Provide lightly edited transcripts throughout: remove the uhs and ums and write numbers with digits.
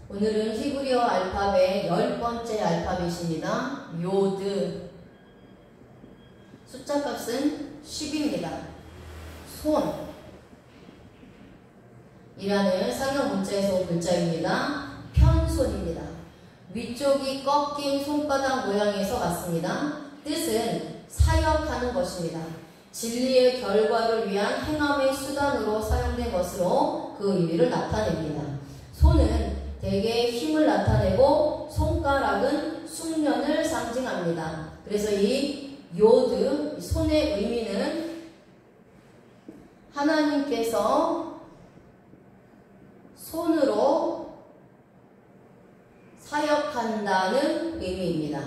오늘은 히브리어 알파벳 10번째 알파벳입니다. 요드. 숫자 값은 10입니다. 손 이라는 상형 문자에서 온 글자입니다. 편손입니다. 위쪽이 꺾인 손바닥 모양에서 왔습니다. 뜻은 사역하는 것입니다. 진리의 결과를 위한 행함의 수단으로 사용된 것으로 그 의미를 나타냅니다. 손은 대개 힘을 나타내고 손가락은 숙련을 상징합니다. 그래서 이 요드, 손의 의미는 하나님께서 손으로 사역한다는 의미입니다.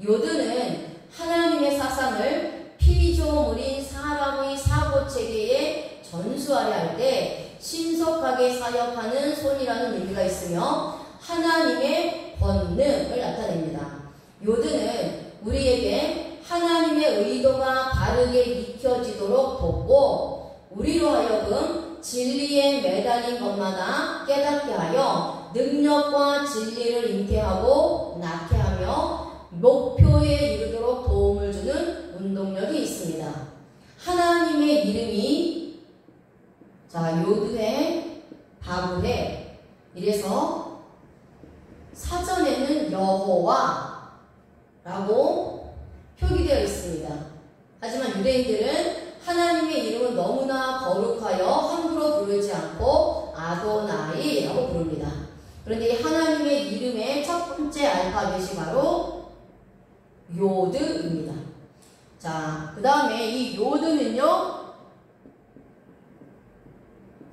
요드는 하나님의 사상을 피조물인 사람의 사고체계에 전수하려 할 때 신속하게 사역하는 손이라는 의미가 있으며 하나님의 권능을 나타냅니다. 요드는 우리에게 하나님의 의도가 바르게 익혀지도록 돕고 우리로 하여금 진리에 매달린 것마다 깨닫게 하여 능력과 진리를 잉태하고 낳게 하며 목표에 이르도록 도움을 주는 운동력이 있습니다. 하나님의 이름이 요드해, 바브해 이래서 사전에는 여호와 라고 표기되어 있습니다. 하지만 유대인들은 하나님의 이름은 너무나 거룩하여 함부로 부르지 않고 아도나이라고 부릅니다. 그런데 이 하나님의 이름의 첫 번째 알파벳이 바로 요드입니다. 그 다음에 이 요드는요,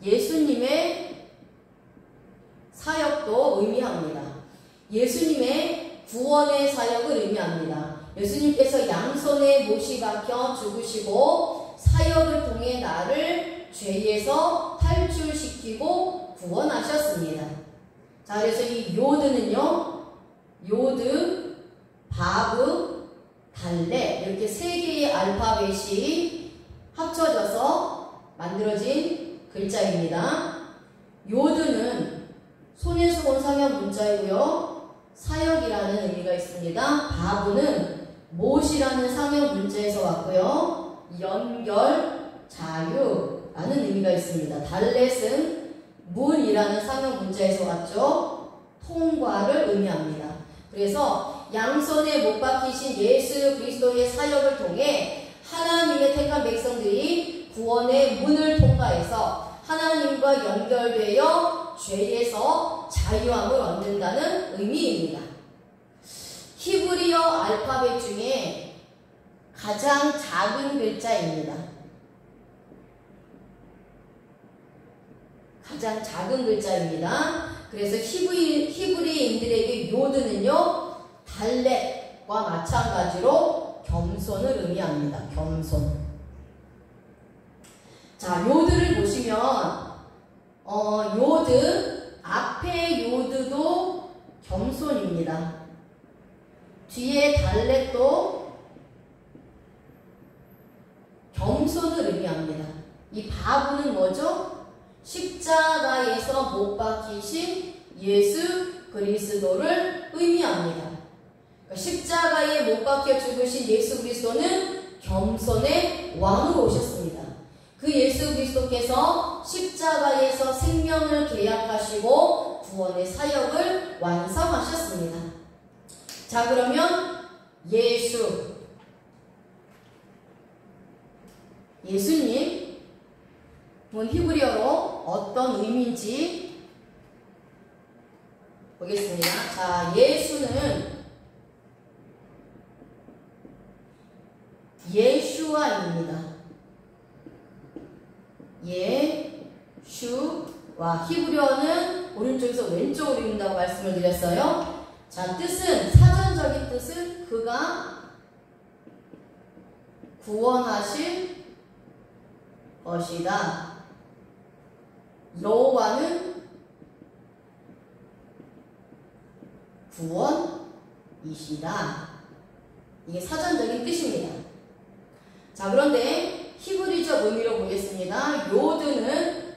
예수님의 사역도 의미합니다. 예수님의 구원의 사역을 의미합니다. 예수님께서 양손에 못이 박혀 죽으시고 사역을 통해 나를 죄에서 탈출시키고 구원하셨습니다. 그래서 이 요드는요, 요드, 바브, 달레 이렇게 세 개의 알파벳이 합쳐져서 만들어진 글자입니다. 요드는 손에서 온 상형 문자이고요. 사역이라는 의미가 있습니다. 바브는 못이라는 상형 문자에서 왔고요. 연결, 자유라는 의미가 있습니다. 달렛은 문이라는 상형 문자에서 왔죠. 통과를 의미합니다. 그래서 양손에 못 박히신 예수 그리스도의 사역을 통해 하나님의 택한 백성들이 구원의 문을 통과해서 하나님과 연결되어 죄에서 자유함을 얻는다는 의미입니다. 히브리어 알파벳 중에 가장 작은 글자입니다. 가장 작은 글자입니다. 그래서 히브리인들에게 요드는요, 달렛과 마찬가지로 겸손을 의미합니다. 겸손. 요드를 보시면 요드 앞에 요드도 겸손입니다. 뒤에 달렛도 겸손을 의미합니다. 이 바브는 뭐죠? 십자가에서 못 박히신 예수 그리스도를 의미합니다. 그러니까 십자가에 못 박혀 죽으신 예수 그리스도는 겸손의 왕으로 오셨습니다. 그 예수 그리스도께서 십자가에서 생명을 계약하시고 구원의 사역을 완성하셨습니다. 그러면 예수님은 히브리어로 어떤 의미인지 보겠습니다. 예수는 예슈아입니다. 예슈와 히브리어는 오른쪽에서 왼쪽으로 읽는다고 말씀을 드렸어요. 뜻은, 사전적인 뜻은 그가 구원하실 것이다. 여호와는 구원이시다. 이게 사전적인 뜻입니다. 그런데 히브리적 의미로 보겠습니다. 요드는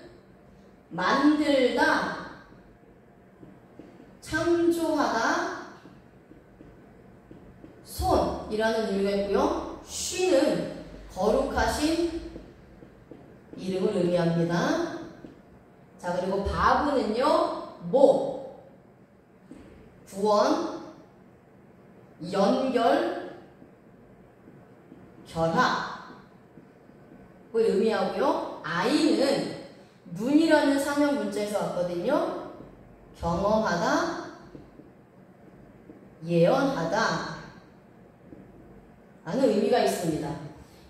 만들다 이라는 의미가 있고요. 쉬는 거룩하신 이름을 의미합니다. 자, 그리고 바브는요, 못, 구원, 연결, 결합 을 의미하고요. 아이는 눈이라는 상형 문자에서 왔거든요. 경험하다, 예언하다 라는 의미가 있습니다.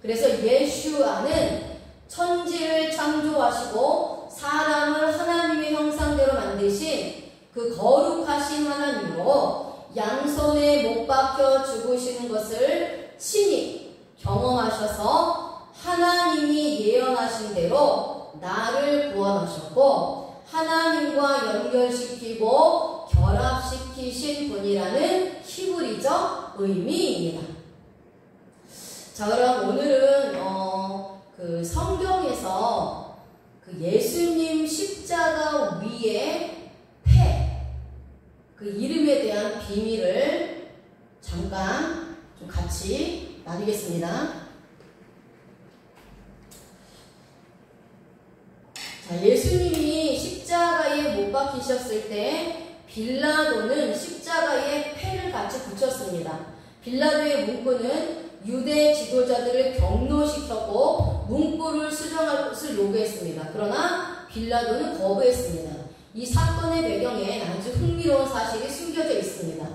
그래서 예슈아는 천지를 창조하시고 사람을 하나님의 형상대로 만드신 그 거룩하신 하나님으로 양손에 못 박혀 죽으시는 것을 친히 경험하셔서 하나님이 예언하신 대로 나를 구원하셨고 하나님과 연결시키고 결합시키신 분이라는 히브리적 의미입니다. 자, 그럼 오늘은 그 성경에서 그 예수님 십자가 위에 그 이름에 대한 비밀을 잠깐 좀 같이 나누겠습니다. 자, 예수님이 십자가에 못 박히셨을 때 빌라도는 십자가에 패를 같이 붙였습니다. 빌라도의 문구는 유대 지도자들을 경로시켰고 문구를 수정할 것을 요구했습니다. 그러나 빌라도는 거부했습니다. 이 사건의 배경에 아주 흥미로운 사실이 숨겨져 있습니다.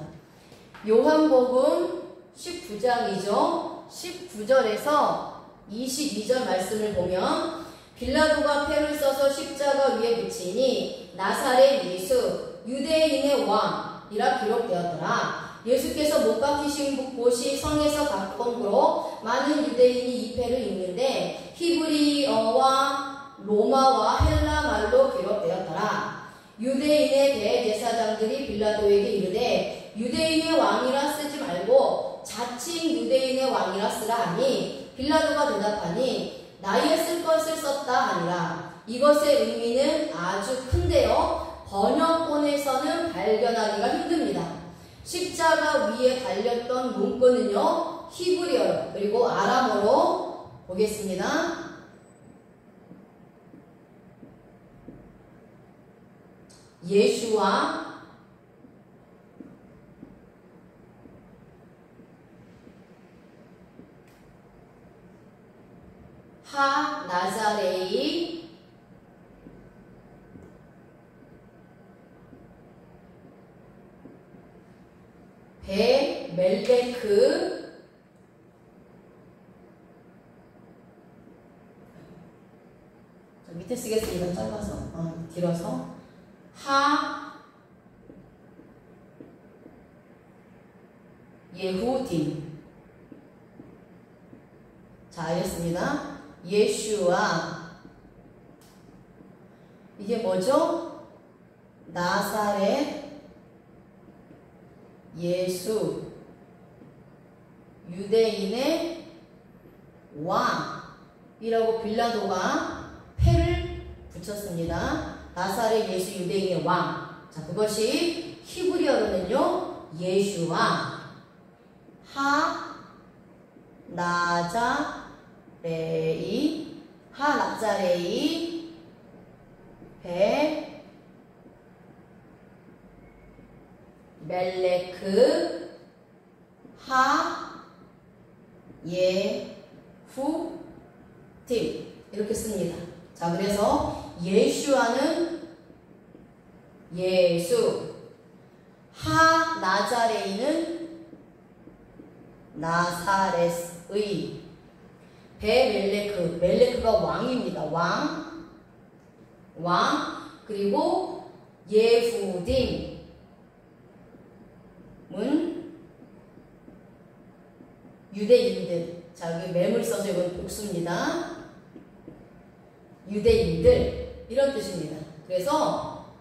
요한복음 19장이죠. 19절에서 22절 말씀을 보면 빌라도가 패를 써서 십자가 위에 붙이니 나사렛 예수 유대인의 왕이라 기록되었더라. 예수께서 못 박히신 곳이 성에서 가까우므로 많은 유대인이 이 패를 읽는데 히브리어와 로마와 헬라 말로 기록되었더라. 유대인의 대제사장들이 빌라도에게 이르되 유대인의 왕이라 쓰지 말고 자칭 유대인의 왕이라 쓰라 하니 빌라도가 대답하니 나의 쓸 것을 썼다 하니라. 이것의 의미는 아주 큰데요, 번역본에서는 발견하기가 힘듭니다. 십자가 위에 달렸던 문구는요, 히브리어 그리고 아람어로 보겠습니다. 예슈와 하 나자레이 베 멜레크 밑에 쓰겠습니다. 짧아서 길어서 하 예후딘. 자, 알겠습니다. 예슈아 이게 뭐죠? 나사렛 예수 유대인의 왕이라고 빌라도가 패를 붙였습니다. 나사렛 예수 유대인의 왕. 자, 그것이 히브리어로는요, 예슈아 하 나자레이 하 나자레이 베 멜레크 하 예후팀 이렇게 씁니다. 자, 그래서 예슈아는 예수, 하 나자레이는 나사렛의, 베 멜레크가 왕입니다. 왕, 그리고 예후딤 유대인들. 자, 여기 매물 써서 이건 복수입니다. 유대인들 이런 뜻입니다. 그래서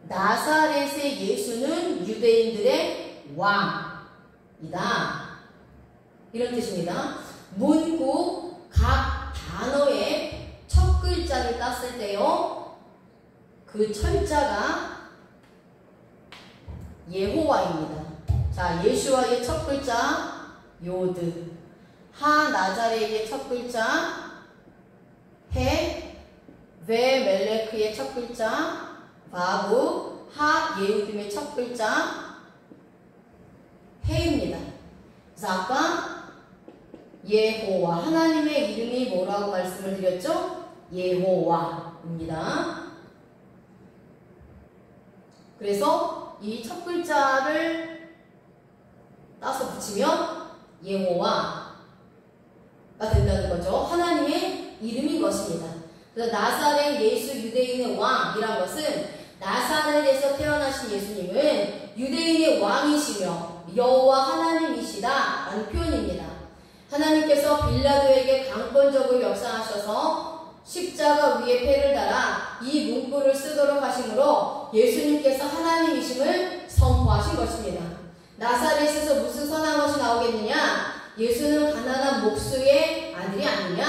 나사렛의 예수는 유대인들의 왕이다 이런 뜻입니다. 문구 각 단어의 첫 글자를 땄을 때요, 그 철자가 예호와입니다. 자, 예슈아의 첫 글자 요드, 하 나자레의 첫 글자 해, 웨 멜레크의 첫 글자 바브, 하 예우딤의 첫 글자 해입니다. 자, 아까 예호와 하나님의 이름이 뭐라고 말씀을 드렸죠? 예호와입니다. 그래서 이 첫 글자를 따서 붙이면 예호와가 된다는 거죠. 하나님의 이름인 것입니다. 그래서 나사렛 예수 유대인의 왕이란 것은 나사렛에서 태어나신 예수님은 유대인의 왕이시며 여호와 하나님이시다라는 표현입니다. 하나님께서 빌라도에게 강권적으로 역사하셔서 십자가 위에 패를 달아 이 문구를 쓰도록 하심으로 예수님께서 하나님이심을 선포하신 것입니다. 나사렛에서 무슨 선한 것이 나오겠느냐? 예수는 가난한 목수의 아들이 아니냐?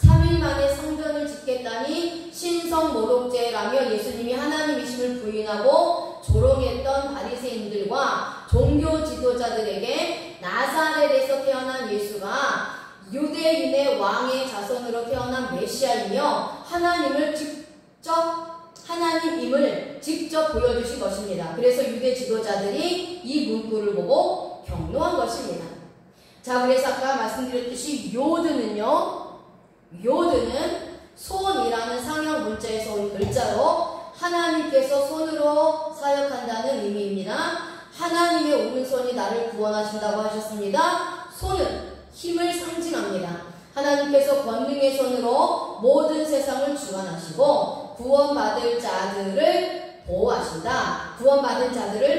3일 만에 성전을 짓겠다니 신성모독죄라며 예수님이 하나님이심을 부인하고 조롱했던 바리새인들과 종교 지도자들에게 나사렛에서 태어난 예수가 유대인의 왕의 자손으로 태어난 메시아이며 하나님임을 직접 보여주신 것입니다. 그래서 유대 지도자들이 이 문구를 보고 경노한 것입니다. 자, 그래서 아까 말씀드렸듯이 요드는 손이라는 상형 문자에서 온 글자로 하나님께서 손으로 사역한다는 의미입니다. 하나님의 오른손이 나를 구원하신다고 하셨습니다. 손은 힘을 상징합니다. 하나님께서 권능의 손으로 모든 세상을 주관하시고 구원받을 자들을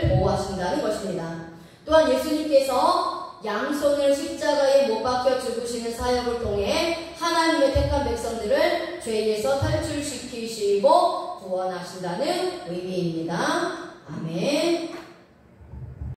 보호하신다는 것입니다. 또한 예수님께서 양손을 십자가에 못 박혀 죽으시는 사역을 통해 하나님의 택한 백성들을 죄에서 탈출시키시고 구원하신다는 의미입니다. 아멘.